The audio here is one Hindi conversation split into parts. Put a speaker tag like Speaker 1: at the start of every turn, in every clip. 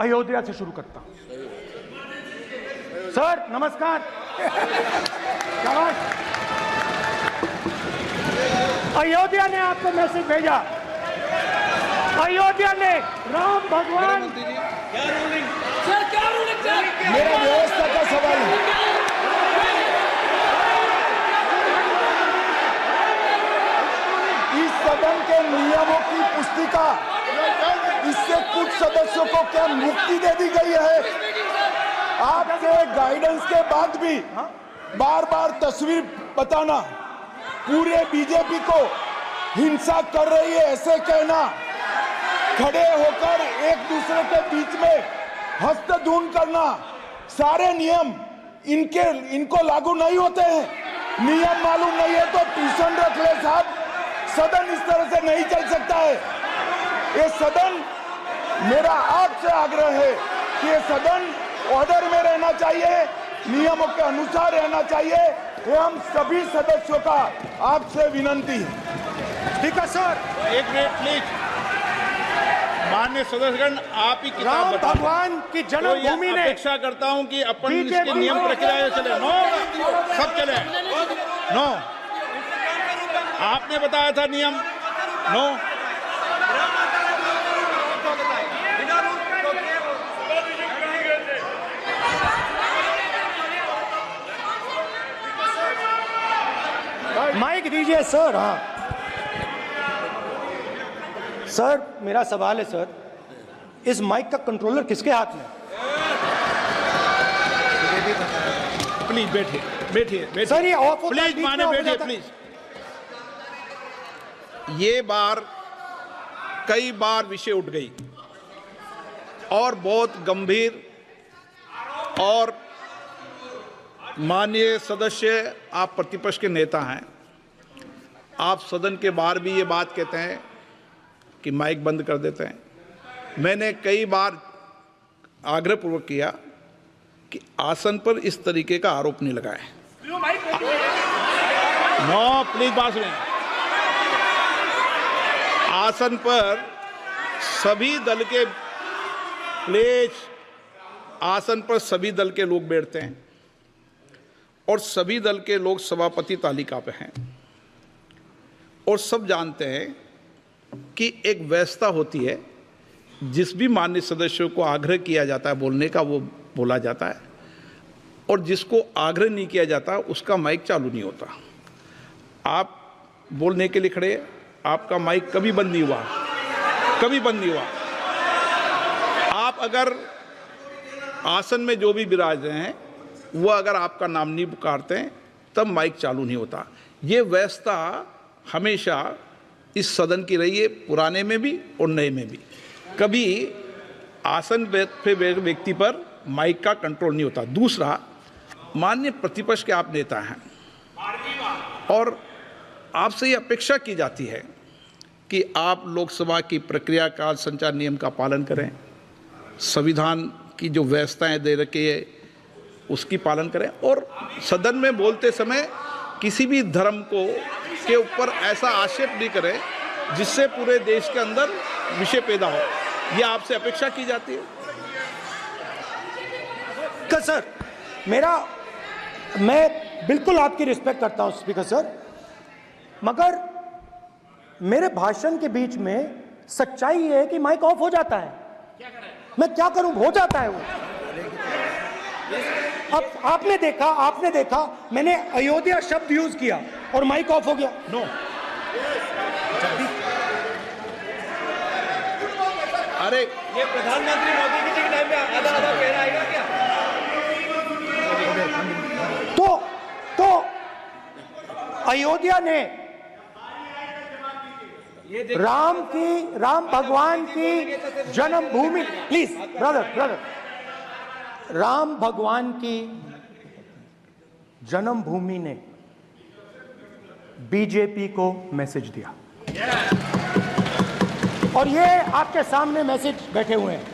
Speaker 1: अयोध्या से शुरू करता हूं। सर नमस्कार। अयोध्या ने आपको मैसेज भेजा। अयोध्या ने राम भगवान
Speaker 2: मेरा व्यवस्था का सवाल है। इस सदन के नियमों की पुस्तिका, इससे कुछ सदस्यों को क्या मुक्ति दे दी गई है? आपके गाइडेंस के बाद भी बार बार तस्वीर बताना, पूरे बीजेपी को हिंसा कर रही है ऐसे कहना, खड़े होकर एक दूसरे के बीच में हस्तधून करना, सारे नियम इनको लागू नहीं होते हैं। नियम मालूम नहीं है तो ट्यूशन रख ले साहब। सदन इस तरह से नहीं चल सकता है। ये सदन, मेरा आपसे आग्रह है कि ये सदन ऑर्डर में रहना चाहिए, नियमों के अनुसार रहना चाहिए। ये हम सभी सदस्यों का आपसे विनंती है।
Speaker 1: ठीक है सर।
Speaker 3: एक मिनट प्लीज। माननीय सदस्यगण, आप ही किताब
Speaker 1: राम
Speaker 3: बताओ।
Speaker 1: भगवान की जन्मभूमि ने
Speaker 3: अपेक्षा करता हूं कि अपन इसके नियम प्रक्रिया चले। नो, सब चले। नो, आपने बताया था नियम। नो,
Speaker 1: माइक दीजिए सर। हाँ सर, मेरा सवाल है सर, इस माइक का कंट्रोलर किसके हाथ में?
Speaker 3: प्लीज बैठिए बैठिए
Speaker 1: सर ये ऑफ होता है,
Speaker 3: प्लीज माने
Speaker 1: बीच में
Speaker 3: बैठिए
Speaker 1: हो जाता है।
Speaker 3: प्लीज। ये बार कई बार विषय उठ गई और बहुत गंभीर, और माननीय सदस्य, आप प्रतिपक्ष के नेता हैं, आप सदन के बाहर भी ये बात कहते हैं कि माइक बंद कर देते हैं। मैंने कई बार आग्रहपूर्वक किया कि आसन पर इस तरीके का आरोप नहीं लगाएं। नो प्लीज, बात सुनिए। आसन पर सभी दल के, प्लीज, आसन पर सभी दल के लोग बैठते हैं और सभी दल के लोग सभापति तालिका पे हैं, और सब जानते हैं कि एक व्यवस्था होती है, जिस भी माननीय सदस्यों को आग्रह किया जाता है बोलने का वो बोला जाता है, और जिसको आग्रह नहीं किया जाता उसका माइक चालू नहीं होता। आप बोलने के लिए खड़े, आपका माइक कभी बंद नहीं हुआ, कभी बंद नहीं हुआ। आप अगर आसन में जो भी विराज रहे हैं वो अगर आपका नाम नहीं पुकारते हैं तब माइक चालू नहीं होता। ये व्यवस्था हमेशा इस सदन की रही है, पुराने में भी और नए में भी। कभी आसन पे व्यक्ति पर माइक का कंट्रोल नहीं होता। दूसरा, माननीय प्रतिपक्ष के आप नेता हैं और आपसे ये अपेक्षा की जाती है कि आप लोकसभा की प्रक्रिया, काल संचार नियम का पालन करें, संविधान की जो व्यवस्थाएं दे रखी है उसकी पालन करें, और सदन में बोलते समय किसी भी धर्म को के ऊपर ऐसा आक्षेप नहीं करें जिससे पूरे देश के अंदर विषय पैदा हो। ये आपसे अपेक्षा की जाती है।
Speaker 1: सर मैं बिल्कुल आपकी रिस्पेक्ट करता हूं स्पीकर सर, मगर मेरे भाषण के बीच में सच्चाई ये है कि माइक ऑफ हो जाता है। मैं क्या करूं, हो जाता है वो। अब आपने देखा मैंने अयोध्या शब्द यूज किया और माइक ऑफ हो गया।
Speaker 3: नो, अरे
Speaker 4: ये प्रधानमंत्री मोदी जी के टाइम में आधा आधा पैरा आएगा क्या?
Speaker 1: तो अयोध्या ने राम भगवान की जन्मभूमि, प्लीज ब्रदर, राम भगवान की जन्मभूमि ने बीजेपी को मैसेज दिया, और ये आपके सामने मैसेज बैठे हुए हैं।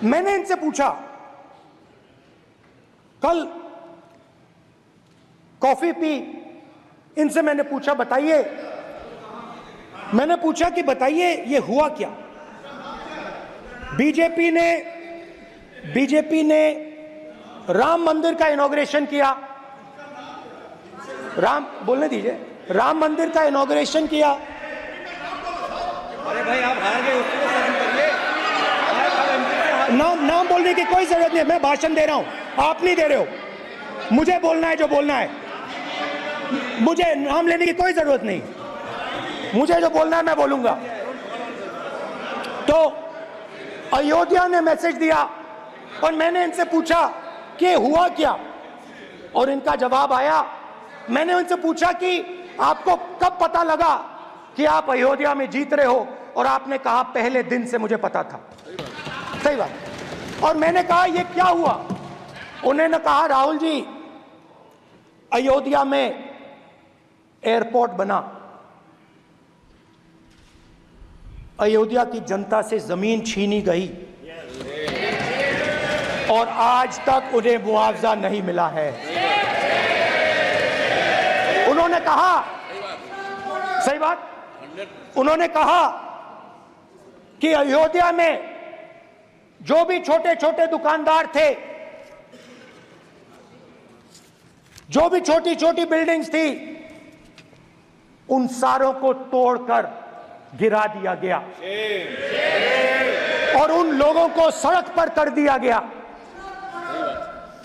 Speaker 1: मैंने इनसे पूछा, कल कॉफी पी, इनसे मैंने पूछा बताइए, मैंने पूछा कि बताइए ये हुआ क्या। बीजेपी ने राम मंदिर का इनॉग्रेशन किया। बोलने दीजिए। राम मंदिर का इनॉग्रेशन किया।
Speaker 4: अरे भाई आप हार गए, उसको सदन करिए।
Speaker 1: नाम बोलने की कोई जरूरत नहीं है। मैं भाषण दे रहा हूं, आप नहीं दे रहे हो। मुझे बोलना है जो बोलना है। मुझे नाम लेने की कोई जरूरत नहीं। मुझे जो बोलना है मैं बोलूंगा। तो अयोध्या ने मैसेज दिया और मैंने इनसे पूछा कि हुआ क्या, और इनका जवाब आया। मैंने उनसे पूछा कि आपको कब पता लगा कि आप अयोध्या में जीत रहे हो, और आपने कहा पहले दिन से मुझे पता था। सही बात। और मैंने कहा ये क्या हुआ। उन्होंने कहा राहुल जी, अयोध्या में एयरपोर्ट बना, अयोध्या की जनता से जमीन छीनी गई और आज तक उन्हें मुआवजा नहीं मिला है। उन्होंने कहा, सही बात, उन्होंने कहा कि अयोध्या में जो भी छोटे छोटे दुकानदार थे, जो भी छोटी छोटी बिल्डिंग्स थी, उन सारों को तोड़कर गिरा दिया गया और उन लोगों को सड़क पर कर दिया गया।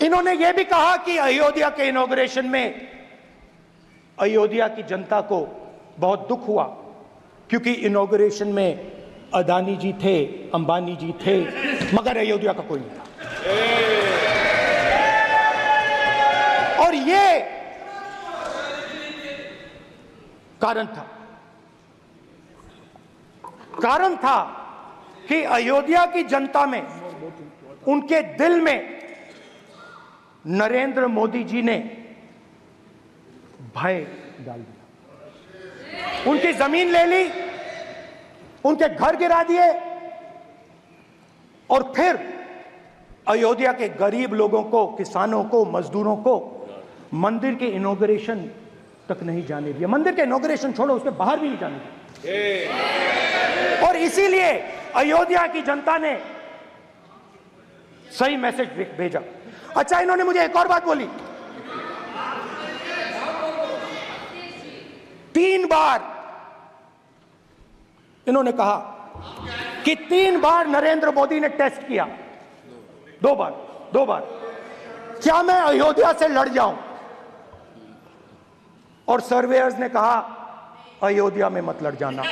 Speaker 1: इन्होंने यह भी कहा कि अयोध्या के इनॉग्रेशन में अयोध्या की जनता को बहुत दुख हुआ, क्योंकि इनॉग्रेशन में अदानी जी थे, अंबानी जी थे, मगर अयोध्या का कोई नहीं था। और ये कारण था कि अयोध्या की जनता में, उनके दिल में नरेंद्र मोदी जी ने भय डाल दिया। उनकी जमीन ले ली, उनके घर गिरा दिए, और फिर अयोध्या के गरीब लोगों को, किसानों को, मजदूरों को मंदिर के इनॉग्रेशन तक नहीं जाने दिया। मंदिर के इनॉग्रेशन छोड़ो, उसके बाहर भी नहीं जाने दिया। और इसीलिए अयोध्या की जनता ने सही मैसेज भेजा। अच्छा, इन्होंने मुझे एक और बात बोली। 3 बार इन्होंने कहा कि 3 बार नरेंद्र मोदी ने टेस्ट किया। 2 बार क्या मैं अयोध्या से लड़ जाऊं, और सर्वेयर्स ने कहा अयोध्या में मत लड़ जाना।